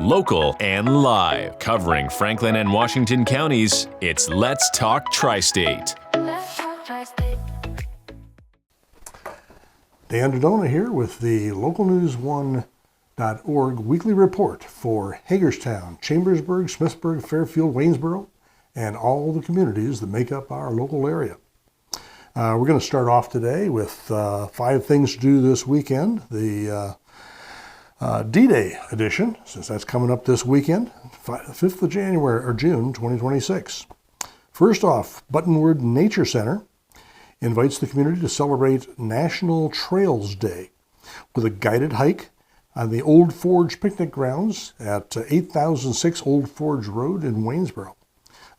Local and live. Covering Franklin and Washington counties, it's Let's Talk TriState. Dan DeDona here with the localnews1.org weekly report for Hagerstown, Chambersburg, Smithsburg, Fairfield, Waynesboro, and all the communities that make up our local area. We're going to start off today with 5 things to do this weekend. The D-Day edition, since that's coming up this weekend, 5th of January or June 2026. First off, Buttonwood Nature Center invites the community to celebrate National Trails Day with a guided hike on the Old Forge Picnic Grounds at 8006 Old Forge Road in Waynesboro.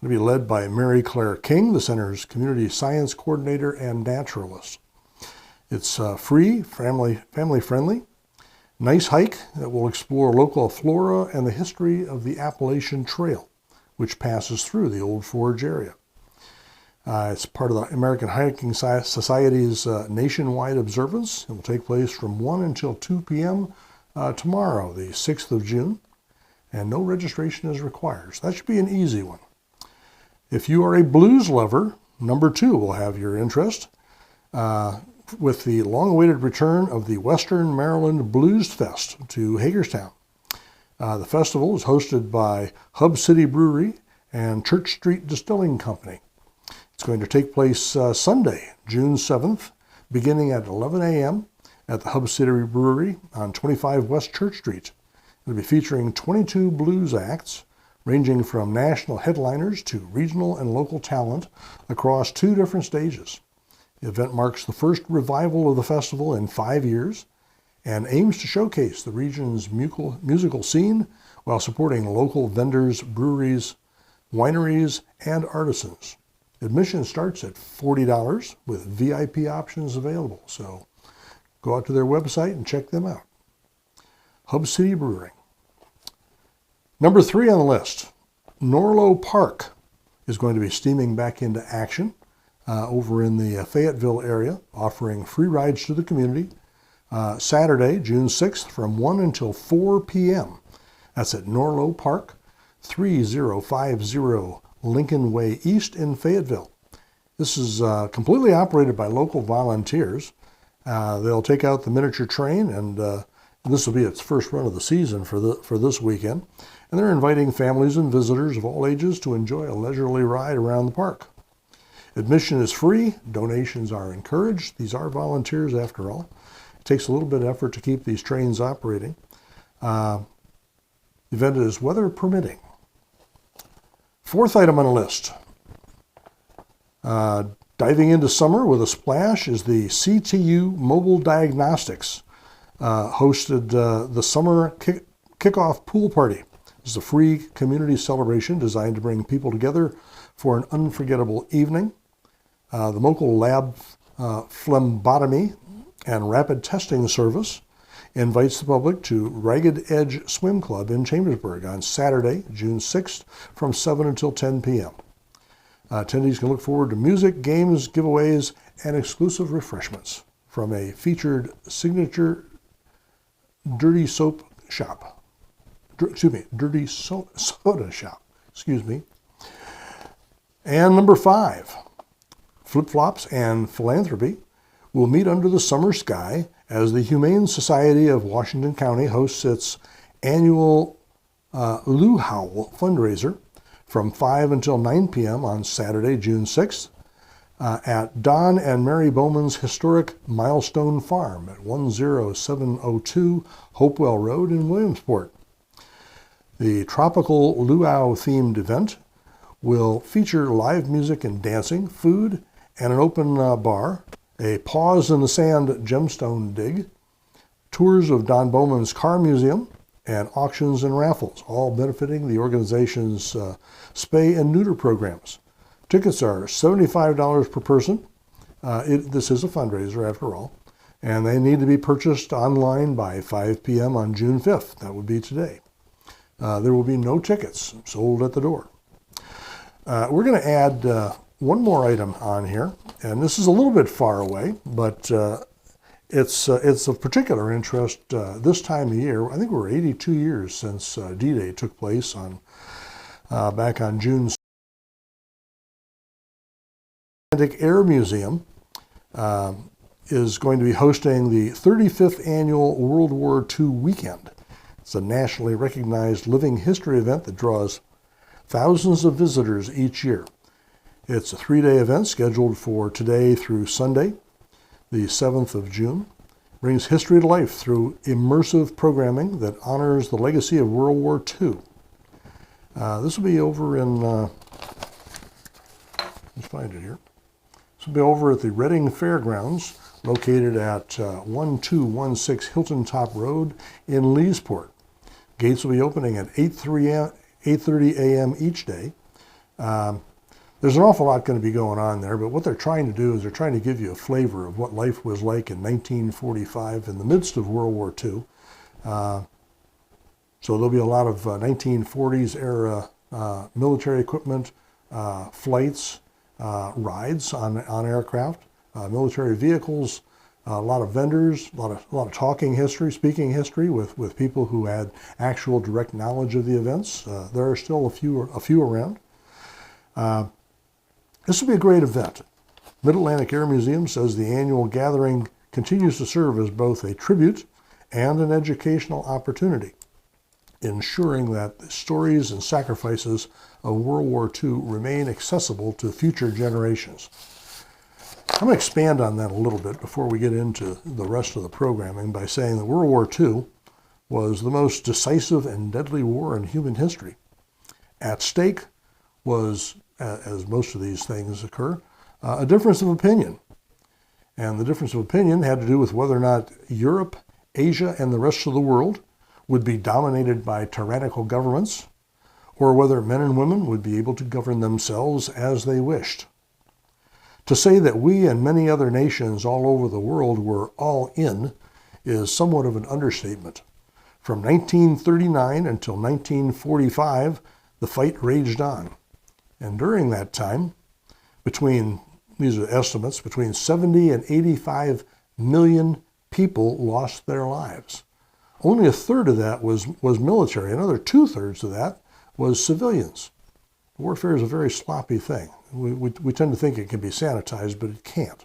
It'll be led by Mary Claire King, the center's community science coordinator and naturalist. It's free, family-friendly. Nice hike that will explore local flora and the history of the Appalachian Trail, which passes through the Old Forge area. It's part of the American Hiking Society's nationwide observance. It will take place from 1 until 2 p.m. Tomorrow, the 6th of June, and no registration is required. So that should be an easy one. If you are a blues lover, number 2 will have your interest. With the long-awaited return of the Western Maryland Blues Fest to Hagerstown. The festival is hosted by Hub City Brewery and Church Street Distilling Company. It's going to take place Sunday, June 7th, beginning at 11 a.m. at the Hub City Brewery on 25 West Church Street. It'll be featuring 22 blues acts, ranging from national headliners to regional and local talent across 2 different stages. The event marks the first revival of the festival in 5 years and aims to showcase the region's musical scene while supporting local vendors, breweries, wineries, and artisans. Admission starts at $40 with VIP options available, so go out to their website and check them out. Hub City Brewing. Number 3 on the list, Norlow Park is going to be steaming back into action. Over in the Fayetteville area, offering free rides to the community Saturday, June 6th from 1 until 4 p.m. That's at Norlow Park, 3050 Lincoln Way East in Fayetteville. This is completely operated by local volunteers. They'll take out the miniature train, and this will be its first run of the season for this weekend. And they're inviting families and visitors of all ages to enjoy a leisurely ride around the park. Admission is free. Donations are encouraged. These are volunteers after all. It takes a little bit of effort to keep these trains operating. The event is weather permitting. 4th item on the list. Diving into summer with a splash is the CTU Mobile Diagnostics. Hosted the summer kickoff pool party. This is a free community celebration designed to bring people together for an unforgettable evening. The local lab phlebotomy and rapid testing service invites the public to Ragged Edge Swim Club in Chambersburg on Saturday, June 6th from 7 until 10 p.m. Attendees can look forward to music, games, giveaways, and exclusive refreshments from a featured signature dirty soda shop. And number 5, Flip-Flops and Philanthropy will meet under the summer sky as the Humane Society of Washington County hosts its annual Luau fundraiser from 5 until 9 p.m. on Saturday, June 6th at Don and Mary Bowman's historic Milestone Farm at 10702 Hopewell Road in Williamsport. The tropical luau-themed event will feature live music and dancing, food, and an open bar, a Paws in the Sand gemstone dig, tours of Don Bowman's Car Museum, and auctions and raffles, all benefiting the organization's spay and neuter programs. Tickets are $75 per person. This is a fundraiser after all, and they need to be purchased online by 5 p.m. on June 5th. That would be today. There will be no tickets sold at the door. We're going to add one more item on here, and this is a little bit far away, but It's of particular interest this time of year. I think we're 82 years since D-Day took place back on June 2nd. Atlantic Air Museum is going to be hosting the 35th annual World War II weekend. It's a nationally recognized living history event that draws thousands of visitors each year. It's a 3-day event scheduled for today through Sunday, the 7th of June. Brings history to life through immersive programming that honors the legacy of World War II. This will be over in, let's find it here. This will be over at the Reading Fairgrounds, located at 1216 Hilton Top Road in Leesport. Gates will be opening at 8:30 a.m. each day. There's an awful lot going to be going on there, but what they're trying to do is they're trying to give you a flavor of what life was like in 1945 in the midst of World War II. So there'll be a lot of 1940s era military equipment, flights, rides on aircraft, military vehicles, a lot of vendors, a lot of talking history, speaking history with people who had actual direct knowledge of the events. There are still a few around. This will be a great event. Mid-Atlantic Air Museum says the annual gathering continues to serve as both a tribute and an educational opportunity, ensuring that the stories and sacrifices of World War II remain accessible to future generations. I'm going to expand on that a little bit before we get into the rest of the programming by saying that World War II was the most decisive and deadly war in human history. At stake was, as most of these things occur, a difference of opinion. And the difference of opinion had to do with whether or not Europe, Asia, and the rest of the world would be dominated by tyrannical governments, or whether men and women would be able to govern themselves as they wished. To say that we and many other nations all over the world were all in is somewhat of an understatement. From 1939 until 1945, the fight raged on. And during that time, these are estimates, between 70 and 85 million people lost their lives. Only a third of that was military. Another 2/3 of that was civilians. Warfare is a very sloppy thing. We tend to think it can be sanitized, but it can't.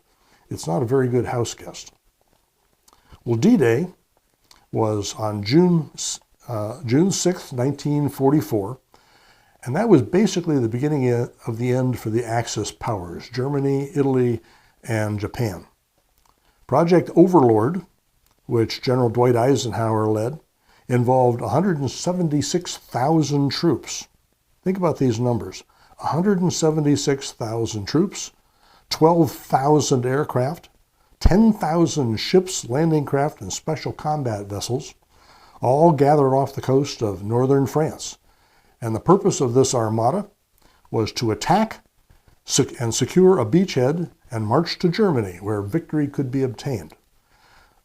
It's not a very good house guest. Well, D-Day was on June 6th, 1944, and that was basically the beginning of the end for the Axis powers, Germany, Italy, and Japan. Project Overlord, which General Dwight Eisenhower led, involved 176,000 troops. Think about these numbers. 176,000 troops, 12,000 aircraft, 10,000 ships, landing craft, and special combat vessels, all gathered off the coast of northern France. And the purpose of this armada was to attack and secure a beachhead and march to Germany, where victory could be obtained.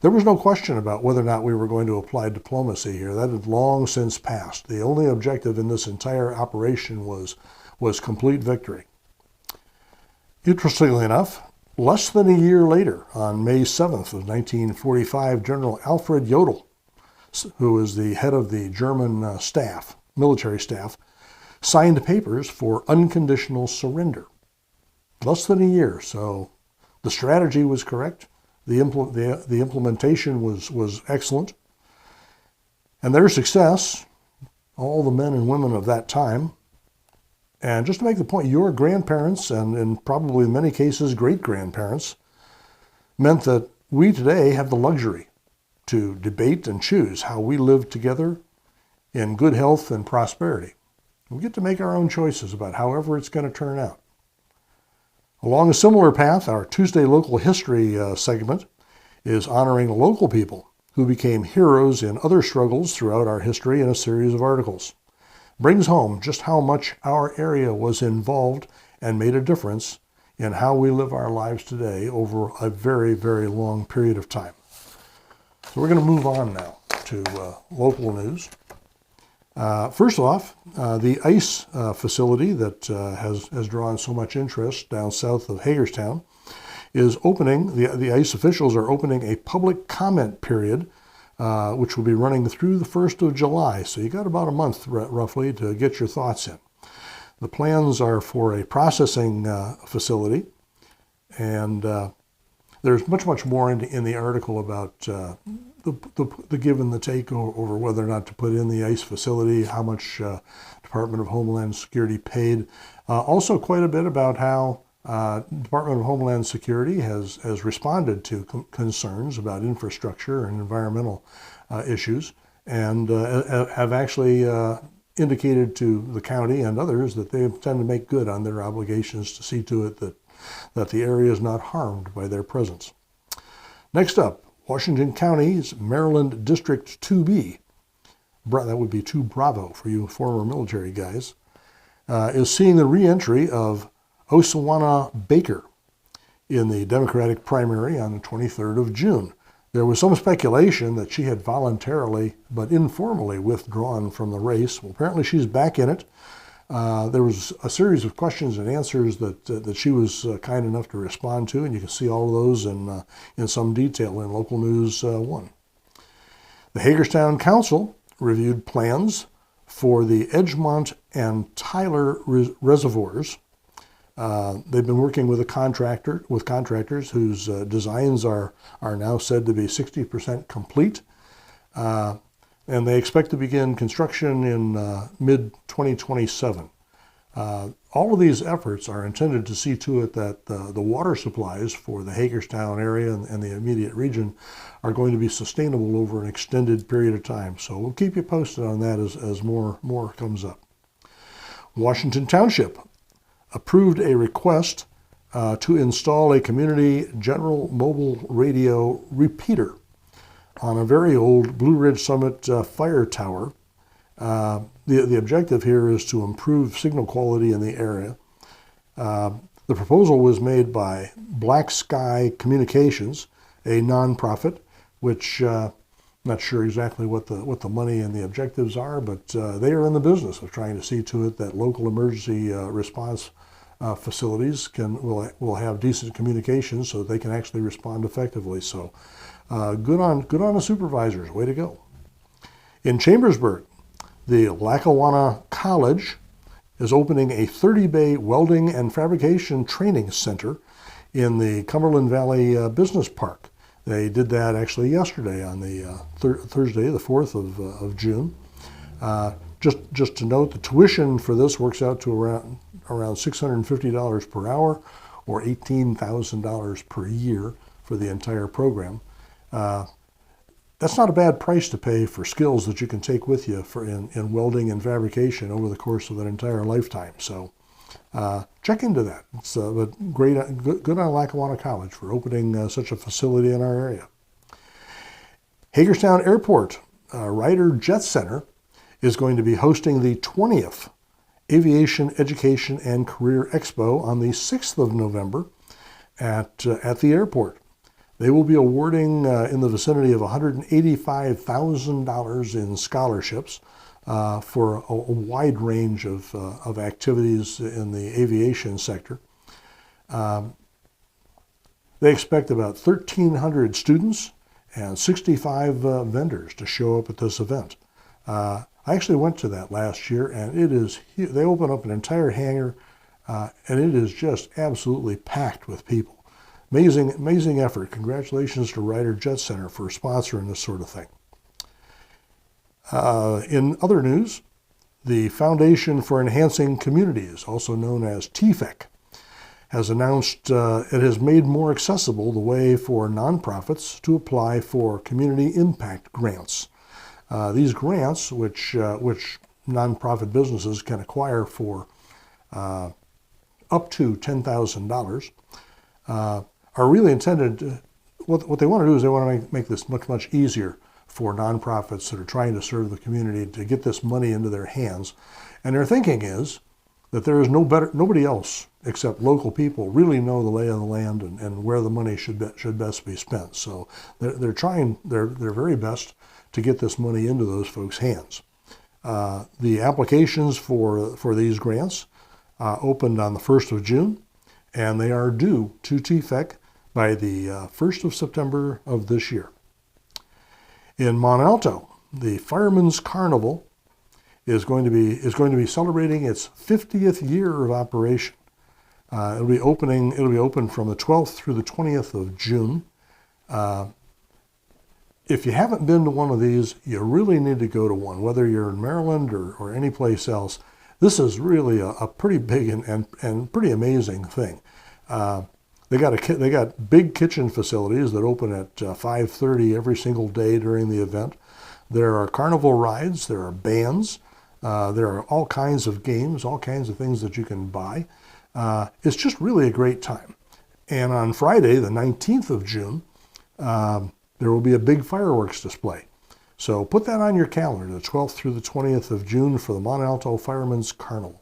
There was no question about whether or not we were going to apply diplomacy here. That had long since passed. The only objective in this entire operation was complete victory. Interestingly enough, less than a year later, on May 7th of 1945, General Alfred Jodl, who was the head of the German military staff, signed papers for unconditional surrender. Less than a year, so the strategy was correct. The implementation was excellent. And their success, all the men and women of that time, and just to make the point, your grandparents, and in probably in many cases great-grandparents, meant that we today have the luxury to debate and choose how we live together in good health and prosperity. We get to make our own choices about however it's going to turn out. Along a similar path, our Tuesday Local History segment is honoring local people who became heroes in other struggles throughout our history in a series of articles. Brings home just how much our area was involved and made a difference in how we live our lives today over a very, very long period of time. So we're going to move on now to local news. First off, the ice facility that has drawn so much interest down south of Hagerstown is opening, the ICE officials are opening a public comment period, which will be running through the 1st of July. So you got about a month roughly to get your thoughts in. The plans are for a processing facility, and there's much more in the article about the give and the take over whether or not to put in the ICE facility, how much Department of Homeland Security paid. Also quite a bit about how Department of Homeland Security has responded to concerns about infrastructure and environmental issues, and have actually indicated to the county and others that they intend to make good on their obligations to see to it that the area is not harmed by their presence. Next up, Washington County's Maryland District 2B, that would be 2 Bravo for you former military guys, is seeing the re-entry of Osawana Baker in the Democratic primary on the 23rd of June. There was some speculation that she had voluntarily but informally withdrawn from the race. Well, apparently she's back in it. There was a series of questions and answers that she was kind enough to respond to, and you can see all of those in some detail in Local News 1. The Hagerstown Council reviewed plans for the Edgemont and Tyler reservoirs. They've been working with contractors whose designs are now said to be 60% complete, and they expect to begin construction in mid-2027. All of these efforts are intended to see to it that the water supplies for the Hagerstown area and the immediate region are going to be sustainable over an extended period of time. So we'll keep you posted on that as more comes up. Washington Township approved a request to install a community general mobile radio repeater on a very old Blue Ridge Summit fire tower. The objective here is to improve signal quality in the area. The proposal was made by Black Sky Communications, a nonprofit, which I'm not sure exactly what the money and the objectives are, but they are in the business of trying to see to it that local emergency response facilities will have decent communications so that they can actually respond effectively. So good on the supervisors. Way to go. In Chambersburg, the Lackawanna College is opening a 30-bay welding and fabrication training center in the Cumberland Valley Business Park. They did that actually yesterday on the Thursday, the 4th of June. Just to note, the tuition for this works out to around $650 per hour, or $18,000 per year for the entire program. That's not a bad price to pay for skills that you can take with you in welding and fabrication over the course of an entire lifetime. So check into that. It's but good on Lackawanna College for opening such a facility in our area. Hagerstown Airport Ryder Jet Center is going to be hosting the 20th Aviation Education and Career Expo on the 6th of November at the airport. They will be awarding in the vicinity of $185,000 in scholarships for a wide range of activities in the aviation sector. They expect about 1,300 students and 65 vendors to show up at this event. I actually went to that last year, and it is they open up an entire hangar, and it is just absolutely packed with people. Amazing effort. Congratulations to Ryder Jet Center for sponsoring this sort of thing. In other news, the Foundation for Enhancing Communities, also known as TFEC, has announced it has made more accessible the way for nonprofits to apply for community impact grants. These grants, which nonprofit businesses can acquire for up to $10,000, are really intended to, what they want to do is they want to make this much easier for nonprofits that are trying to serve the community to get this money into their hands. And their thinking is that there is nobody else except local people really know the lay of the land and where the money should best be spent. So they're trying their very best to get this money into those folks' hands. The applications for these grants opened on the 1st of June, and they are due to TFEC by the 1st of September of this year. In Mont Alto, the Firemen's Carnival is going to be celebrating its 50th year of operation. It'll be open from the 12th through the 20th of June. If you haven't been to one of these, you really need to go to one, whether you're in Maryland or any place else. This is really a pretty big and pretty amazing thing. They got big kitchen facilities that open at 5:30 every single day during the event. There are carnival rides, there are bands, there are all kinds of games, all kinds of things that you can buy. It's just really a great time. And on Friday, the 19th of June, there will be a big fireworks display. So put that on your calendar, the 12th through the 20th of June for the Mont Alto Firemen's Carnival.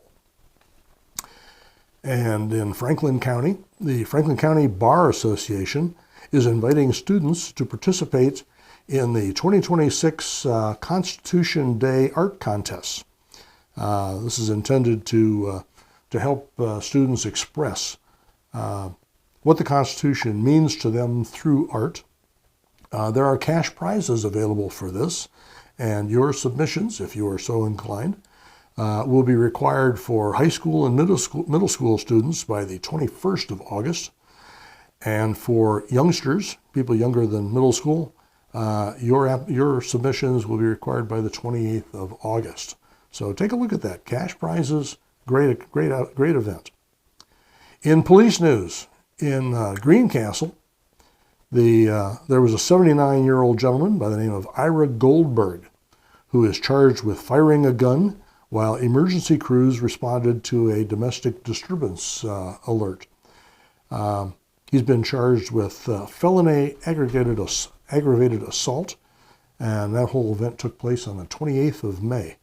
And in Franklin County, the Franklin County Bar Association is inviting students to participate in the 2026 Constitution Day Art Contests. This is intended to help students express what the Constitution means to them through art. There are cash prizes available for this, and your submissions, if you are so inclined, will be required for high school and middle school students by the 21st of August. And for youngsters, people younger than middle school, your submissions will be required by the 28th of August. So take a look at that. Cash prizes, great event. In police news, in Greencastle, there was a 79-year-old gentleman by the name of Ira Goldberg who is charged with firing a gun while emergency crews responded to a domestic disturbance alert. He's been charged with felony aggravated assault, and that whole event took place on the 28th of May.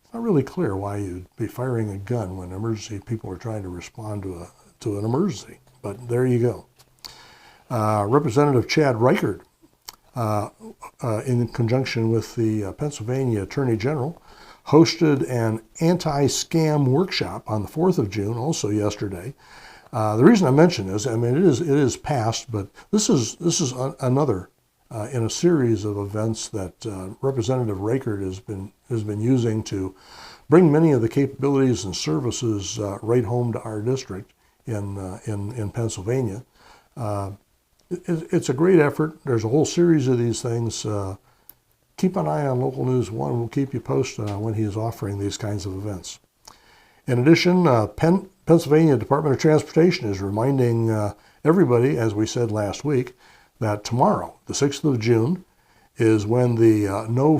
It's not really clear why you'd be firing a gun when emergency people are trying to respond to an emergency, but there you go. Representative Chad Reichert, in conjunction with the Pennsylvania Attorney General, hosted an anti-scam workshop on the 4th of June, also yesterday. The reason I mention this, I mean, it is past, but this is another in a series of events that Representative Reichert has been using to bring many of the capabilities and services right home to our district in Pennsylvania. It's a great effort. There's a whole series of these things. Keep an eye on Local News 1. We'll keep you posted on when he is offering these kinds of events. In addition, Pennsylvania Department of Transportation is reminding everybody, as we said last week, that tomorrow, the 6th of June, is when the no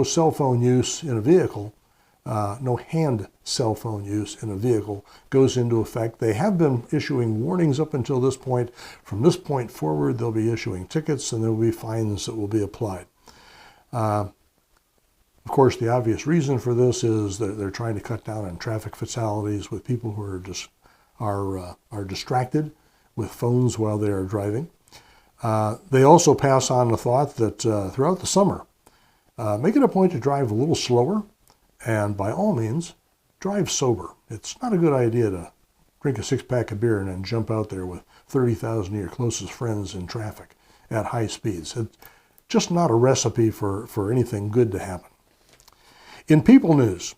cell phone use in a vehicle, no hand cell phone use in a vehicle goes into effect. They have been issuing warnings up until this point. From this point forward, they'll be issuing tickets and there will be fines that will be applied. Of course, the obvious reason for this is that they're trying to cut down on traffic fatalities with people who are distracted with phones while they are driving. They also pass on the thought that throughout the summer, make it a point to drive a little slower, and by all means, drive sober. It's not a good idea to drink a six-pack of beer and then jump out there with 30,000 of your closest friends in traffic at high speeds. It's just not a recipe for anything good to happen. In people news,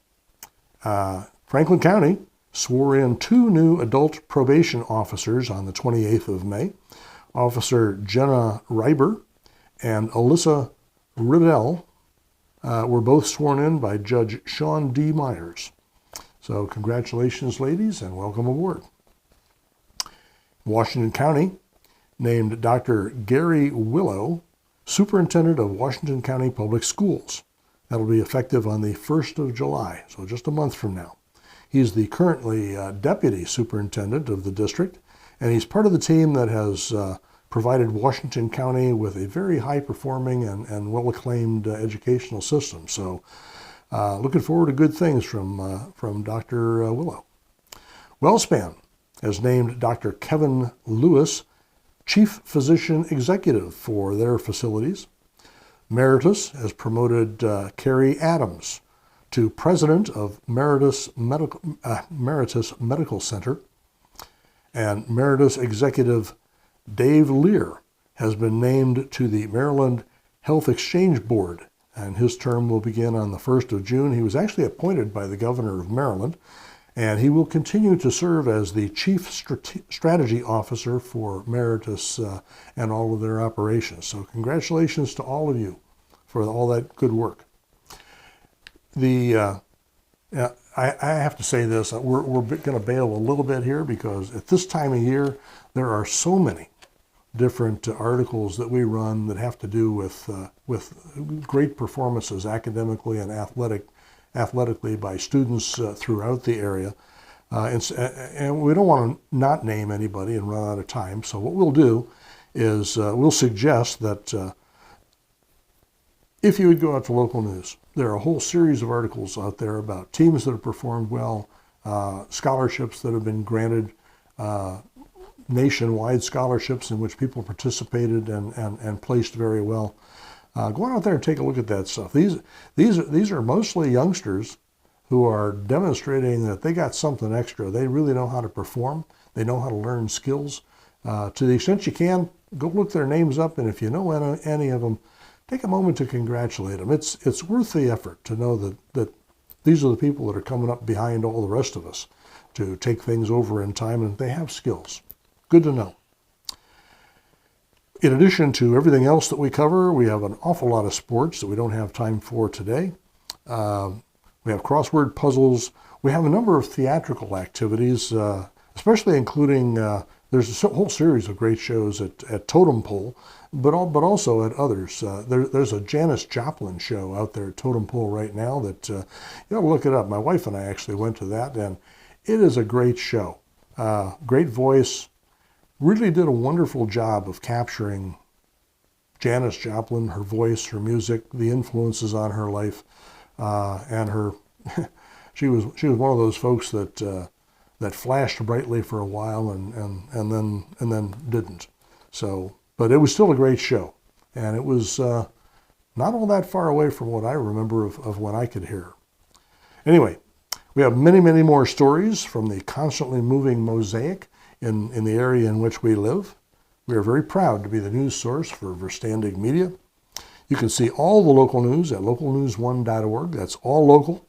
Franklin County swore in 2 new adult probation officers on the 28th of May. Officer Jenna Reiber and Alyssa Riddell were both sworn in by Judge Sean D. Myers. So congratulations, ladies, and welcome aboard. Washington County named Dr. Gary Willow Superintendent of Washington County Public Schools. That'll be effective on the 1st of July, so just a month from now. He's the currently Deputy Superintendent of the district, and he's part of the team that has provided Washington County with a very high-performing and well-acclaimed educational system. So looking forward to good things from Dr. Willow. WellSpan has named Dr. Kevin Lewis Chief Physician Executive for their facilities. Meritus has promoted Carrie Adams to President of Meritus Medical Center. And Emeritus Executive Dave Lear has been named to the Maryland Health Exchange Board, and his term will begin on the 1st of June. He was actually appointed by the governor of Maryland, and he will continue to serve as the Chief Strategy Officer for Emeritus and all of their operations. So congratulations to all of you for all that good work. I have to say this, we're going to bail a little bit here because at this time of year, there are so many different articles that we run that have to do with great performances academically and athletically by students throughout the area. And we don't want to not name anybody and run out of time. So what we'll do is we'll suggest that if you would go out to local news, there are a whole series of articles out there about teams that have performed well, scholarships that have been granted, nationwide scholarships in which people participated and placed very well. Go on out there and take a look at that stuff. These are mostly youngsters who are demonstrating that they got something extra. They really know how to perform. They know how to learn skills. To the extent you can, go look their names up, and if you know any of them, take a moment to congratulate them. It's worth the effort to know that these are the people that are coming up behind all the rest of us to take things over in time, and they have skills. Good to know. In addition to everything else that we cover, we have an awful lot of sports that we don't have time for today. We have crossword puzzles. We have a number of theatrical activities, especially including, there's a whole series of great shows at Totem Pole, but also at others. There's a Janis Joplin show out there at Totem Pole right now that, you ought to look it up. My wife and I actually went to that, and it is a great show. Great voice. Really did a wonderful job of capturing Janis Joplin, her voice, her music, the influences on her life, and her. she was one of those folks that flashed brightly for a while and then didn't. So, but it was still a great show, and it was not all that far away from what I remember of when I could hear. Anyway, we have many more stories from the constantly moving mosaic in the area in which we live. We are very proud to be the news source for Verstandig Media. You can see all the local news at localnews1.org. That's all local,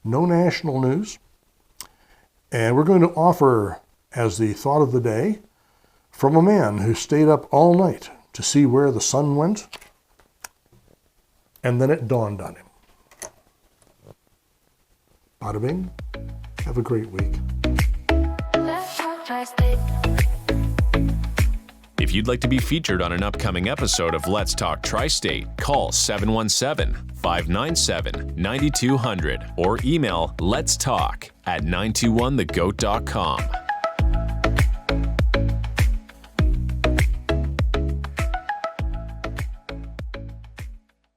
no national news. And we're going to offer, as the thought of the day, from a man who stayed up all night to see where the sun went, and then it dawned on him. Bada bing. Have a great week. If you'd like to be featured on an upcoming episode of Let's Talk Tri-State, call 717-597-9200 or email letstalk@921thegoat.com.